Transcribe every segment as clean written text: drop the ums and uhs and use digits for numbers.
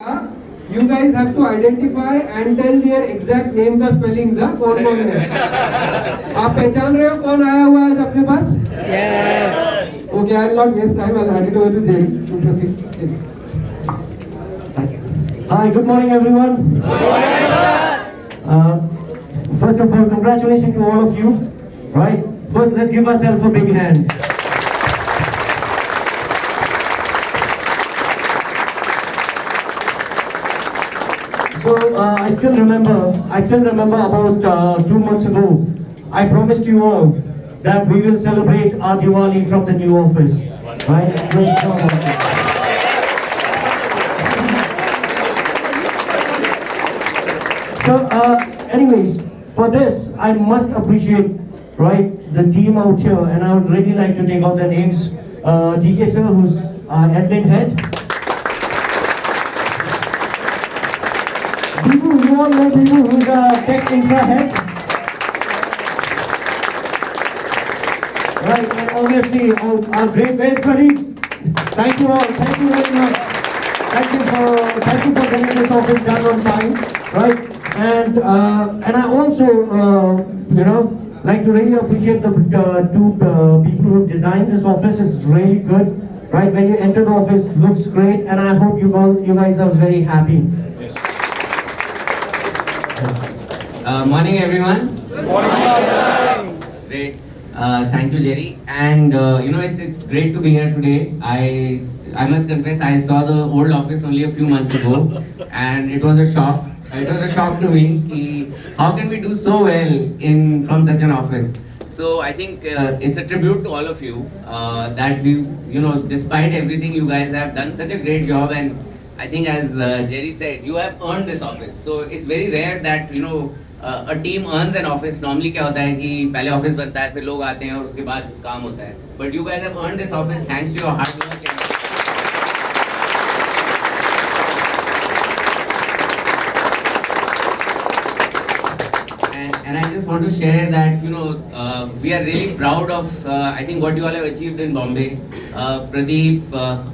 You guys have to identify and tell their exact name का spellings हाँ कौन कौन है आप पहचान रहे हो कौन आया हुआ है आज अपने पास Yes. Okay, I'll not waste time. I'll hand it over to Jerry to proceed. Hi, good morning everyone. Good morning, sir. First of all, congratulations to all of you. Right? First, let's give ourselves a big hand. So I still remember about 2 months ago, I promised you all that we will celebrate our Diwali from the new office. Right? Great job. So, anyways, for this, I must appreciate, right, the team out here, and I would really like to take out their names. DK sir, who's our admin head. Bibu, you all know Bibu, who's our tech infra head. Right, and obviously our great base buddy. Thank you all. Thank you very much. Thank you for getting this office done on time. Right, and I also like to really appreciate the two people who designed this office. It's really good. Right, when you enter the office, looks great, and I hope you guys are very happy. Morning everyone. Good morning. Great. Thank you, Jerry. And it's great to be here today. I must confess, I saw the old office only a few months ago, and it was a shock. It was a shock to me. How can we do so well from such an office? So I think it's a tribute to all of you that despite everything, you guys have done such a great job, and I think as Jerry said, you have earned this office. So it's very rare that a team earns an office. Normally क्या होता है कि पहले office बनता है फिर लोग आते हैं और उसके बाद काम होता है. But you guys have earned this office thanks to your hard work. And I just want to share that we are really proud of I think what you all have achieved in Bombay. Pradeep,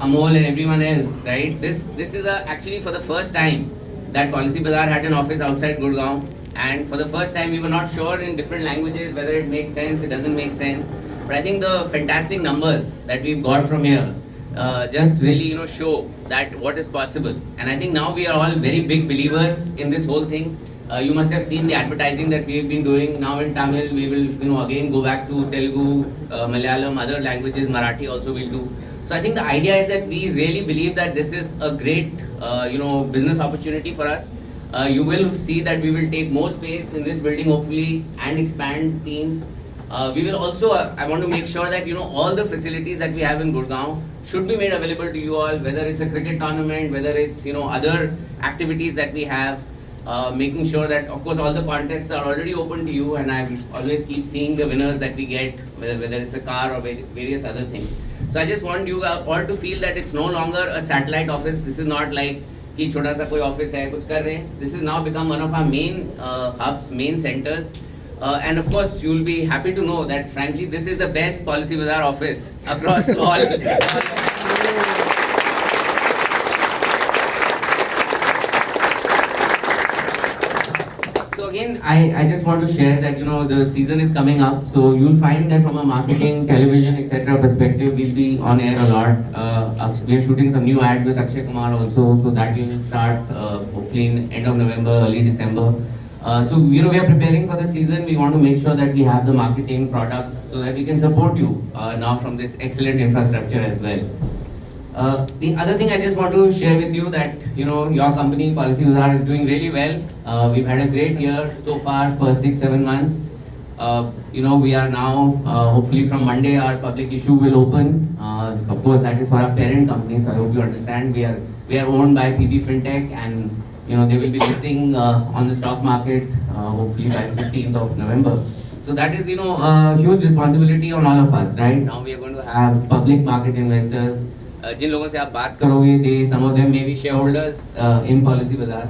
Amol, and everyone else. Right? This is actually for the first time that Policy Bazaar had an office outside Gurgaon. And for the first time, we were not sure in different languages whether it makes sense, it doesn't make sense. But I think the fantastic numbers that we've got from here just really show that what is possible. And I think now we are all very big believers in this whole thing. You must have seen the advertising that we've been doing now in Tamil. We will again go back to Telugu, Malayalam, other languages, Marathi also will do. So I think the idea is that we really believe that this is a great business opportunity for us. You will see that we will take more space in this building hopefully and expand teams. We will also, I want to make sure that all the facilities that we have in Gurgaon should be made available to you all, whether it's a cricket tournament, whether it's other activities that we have, making sure that of course all the contests are already open to you, and I always keep seeing the winners that we get, whether it's a car or various other things. So I just want you all to feel that it's no longer a satellite office. This is not like कि छोटा सा कोई office है कुछ कर रहे हैं. This is now become one of our main hubs, main centers, and of course you will be happy to know that frankly this is the best Policy Bazaar office across all. So again, I just want to share that the season is coming up, so you'll find that from a marketing, television, etc. perspective, we'll be on air a lot. We are shooting some new ads with Akshay Kumar also, so that will start hopefully in end of November, early December. So we are preparing for the season. We want to make sure that we have the marketing products so that we can support you now from this excellent infrastructure as well. The other thing I just want to share with you that your company Policy Bazaar is doing really well. We've had a great year so far for 6-7 months. We are now hopefully from Monday our public issue will open. Of course that is for our parent company, so I hope you understand. We are owned by PB Fintech, and they will be listing on the stock market hopefully by 15th of November. So that is a huge responsibility on all of us. Right now we are going to have public market investors. जिन लोगों से आप बात करोगे, some of them may be shareholders in Policy Bazaar.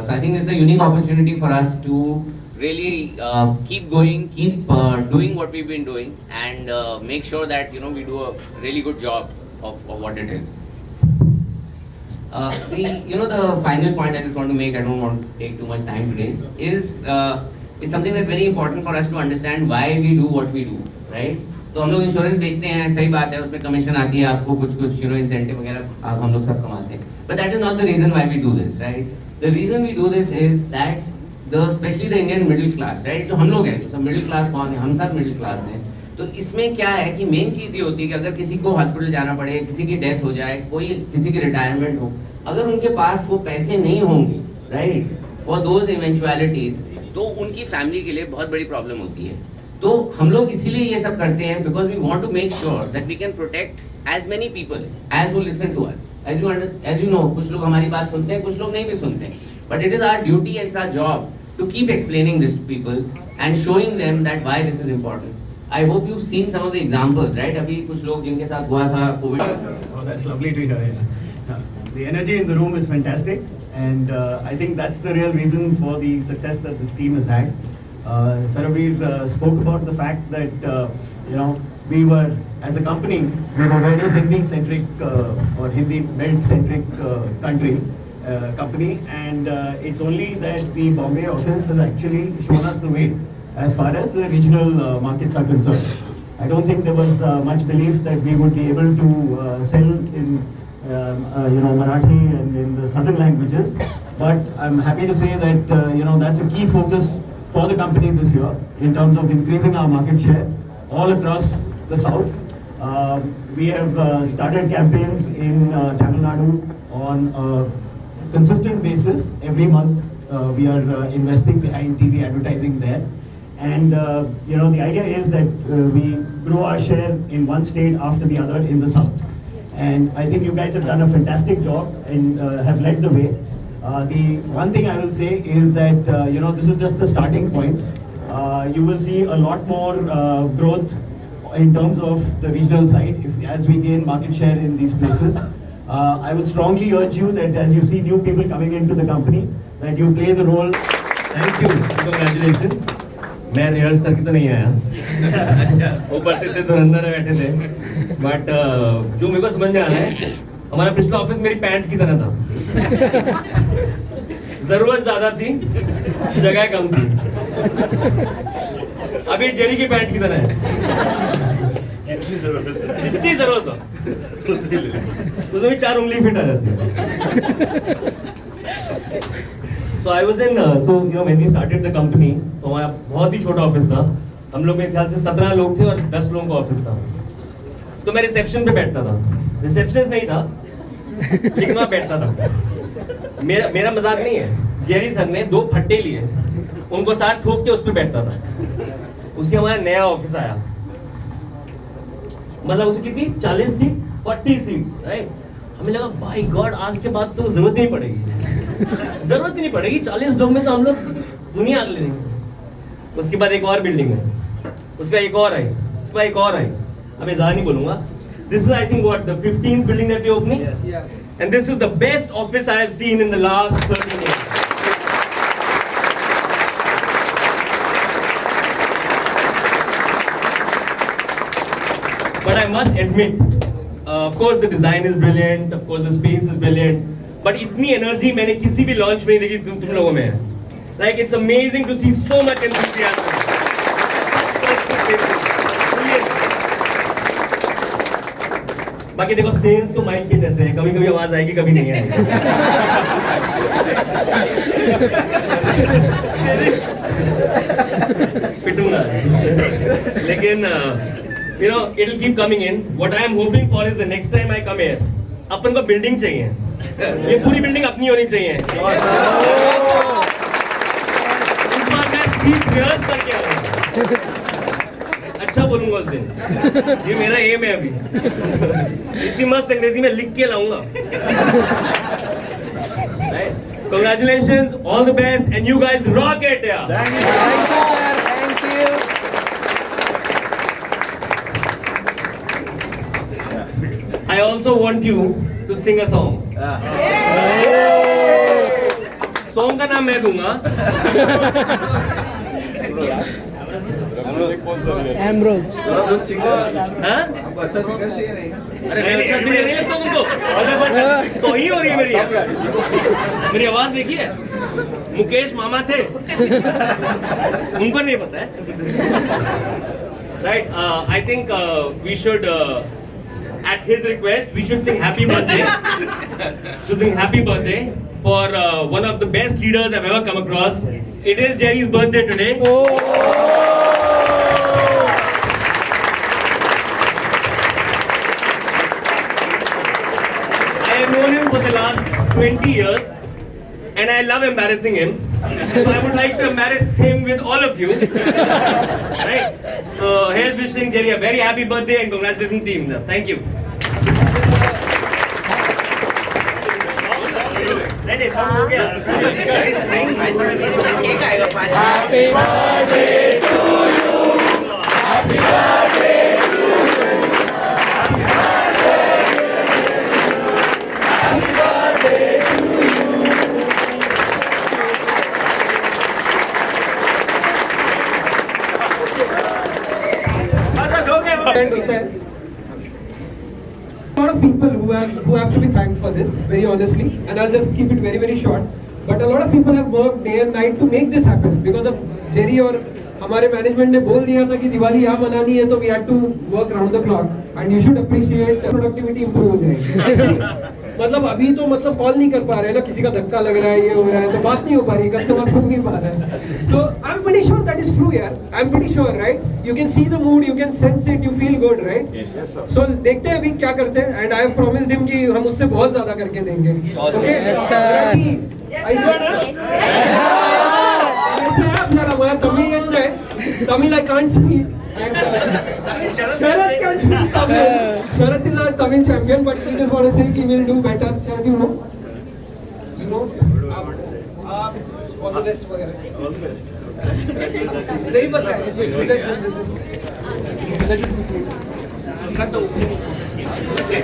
So I think it's a unique opportunity for us to really keep going, keep doing what we've been doing, and make sure that we do a really good job of what it is. The final point I just want to make, I don't want to take too much time today, is something that's very important for us to understand why we do what we do, right? तो हम लोग insurance बेचते हैं, सही बात है, उसमें commission आती है आपको, कुछ इंसेंटिव वगैरह हम लोग सब कमाते हैं, but that is not the reason why we do this, right? The reason we do this is that especially the Indian middle class, right? जो हम लोग हैं, जो सब मिडिल क्लास कौन है, हम सब मिडिल क्लास हैं, तो इसमें क्या है कि मेन चीज ये होती है कि अगर किसी को हॉस्पिटल जाना पड़े, किसी की डेथ हो जाए, किसी की रिटायरमेंट हो, अगर उनके पास वो पैसे नहीं होंगे, राइट, फॉर दोज इवेंचुअलिटीज, तो उनकी फैमिली के लिए बहुत बड़ी प्रॉब्लम होती है। तो हम लोग इसीलिए ये सब करते हैं, because we want to make sure that we can protect as many people as will listen to us. As you know, कुछ लोग हमारी बात सुनते हैं, कुछ लोग नहीं भी सुनते हैं, but it is our duty and our job to keep explaining this to people and showing them that why this is important. I hope you've seen some of the examples, right? अभी कुछ लोग जिनके साथ हुआ था Covid. Oh, that's lovely to hear. Yeah. The energy in the room is fantastic, and I think that's the real reason for the success that this team has had. Sarbvir spoke about the fact that we were, as a company, we were very Hindi-centric or Hindi-belt-centric company, and it's only that the Bombay office has actually shown us the way as far as the regional markets are concerned. I don't think there was much belief that we would be able to sell in Marathi and in the southern languages, but I'm happy to say that that's a key focus for the company this year in terms of increasing our market share all across the south. We have started campaigns in Tamil Nadu on a consistent basis. Every month we are investing behind TV advertising there. And the idea is that we grow our share in one state after the other in the south. And I think you guys have done a fantastic job and have led the way. The one thing I will say is that this is just the starting point. You will see a lot more growth in terms of the regional side as we gain market share in these places. I would strongly urge you that as you see new people coming into the company, that you play the role. Thank you. Congratulations. मैं rehearse करके तो नहीं आया। अच्छा, ऊपर से थे धुरंधर में बैठे थे, बट जो मेरे को समझ में आ रहा है, हमारा पिछला ऑफिस मेरी पैंट की तरह था। जरूरत ज्यादा थी, जगह कम थी। अभी जेरी की पैंट की तरह है, जितनी जरूरत हो तो भी 4 उंगली फिट आ जाती है। So I was in, when we started the company, तो हमारा बहुत ही छोटा ऑफिस था। हम लोग मेरे ख्याल से 17 लोग थे और 10 लोगों का ऑफिस था। तो मैं रिसेप्शन पे बैठता था, रिसेप्शनिस्ट नहीं था, लेकिन वहाँ बैठता था। मेरा मजाक नहीं है, जेरी सर ने 2 फट्टे लिए, उनको साथ ठोक के उस पर बैठता था। उसी हमारा नया ऑफिस आया, मतलब उसकी कितनी 40 सीट, 40 सीट्स, राइट? हमें लगा भाई गॉड, आज के बाद तो जरूरत नहीं पड़ेगी, जरूरत नहीं पड़ेगी, 40 लोग में तो हम लोग दुनिया आग ले लेंगे। उसके बाद एक और बिल्डिंग है, उसका एक और आई, उसका एक और आई, अभी ज्यादा नहीं बोलूंगा। This is I think what the 15th building that we opening, and this is the best office I have seen in the last 13 years. But I must admit, of course the design is brilliant, of course the space is brilliant, but इतनी energy मैंने किसी भी launch में नहीं देखी तुम लोगों में है. Like it's amazing to see so much enthusiasm. बाकी देखो सेल्स तो माइक के जैसे है, कभी कभी आवाज आएगी, कभी नहीं आएगी. पिटूंगा, लेकिन it'll keep coming in. What I am hoping for is the next time I come here, अपन को बिल्डिंग चाहिए, ये पूरी बिल्डिंग अपनी होनी चाहिए. इस बार मैं स्पीच रिहर्स करके आऊंगा, अच्छा बोलूंगा उस दिन, ये मेरा एम है. अभी इतनी मस्त अंग्रेजी में लिख के लाऊंगा. Congratulations, all the best, and you guys rock it, yeah. Thank you, sir. Thank you. I also want you to sing a song. Song का नाम मैं दूंगा. Ambrose. हाँ? अच्छा सिंगर चाहिए नहीं अरे मैं अच्छा सिंगर नहीं लगता तुमको? तो ही हो रही है मेरी आवाज देखिए, मुकेश मामा थे, उनको नहीं पता है, right? I think we should at his request we should sing happy birthday for one of the best leaders I've ever come across. It is Jerry's birthday today. I have known him for the last 20 years and I love embarrassing him. So I would like to embarrass him with all of you. Right? So here's wishing Jerry a very happy birthday and congratulations team. Thank you. Happy birthday to you. Happy birthday to you. Happy birthday to you. A lot of people who have to be thanked for this, very honestly, and I'll just keep it very very short. But a lot of people have worked day and night to make this happen because of Jerry और हमारे management ने बोल दिया था कि दिवाली यहाँ मनानी है, तो we had to work round the clock and you should appreciate productivity improve हो जाएगी. मतलब अभी तो मतलब कॉल नहीं कर पा रहे हैं ना, किसी का धक्का लग रहा है, ये हो रहा है, तो बात नहीं हो पा रही, कस्टमर सुन नहीं पा रहे हैं. So I'm pretty sure that is true यार. I'm pretty sure, right? You can see the mood, you can sense it, you feel good, right? Yes, sir. So देखते हैं अभी क्या करते हैं, and I have promised him कि हम उससे बहुत ज़्यादा करके देंगे. Okay? Yes, sir. Tamil I can't speak. And, Sharath can speak Tamil. Sharath is our Tamil champion, but we just want to say he will do better. Sharath, you know? You know? All the best वगैरह. All the best. नहीं पता है. Let us quickly.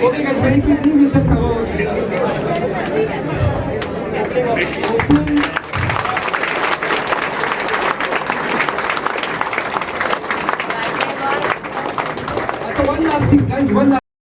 Okay guys, very quickly we'll just have a So one last thing, guys. One last.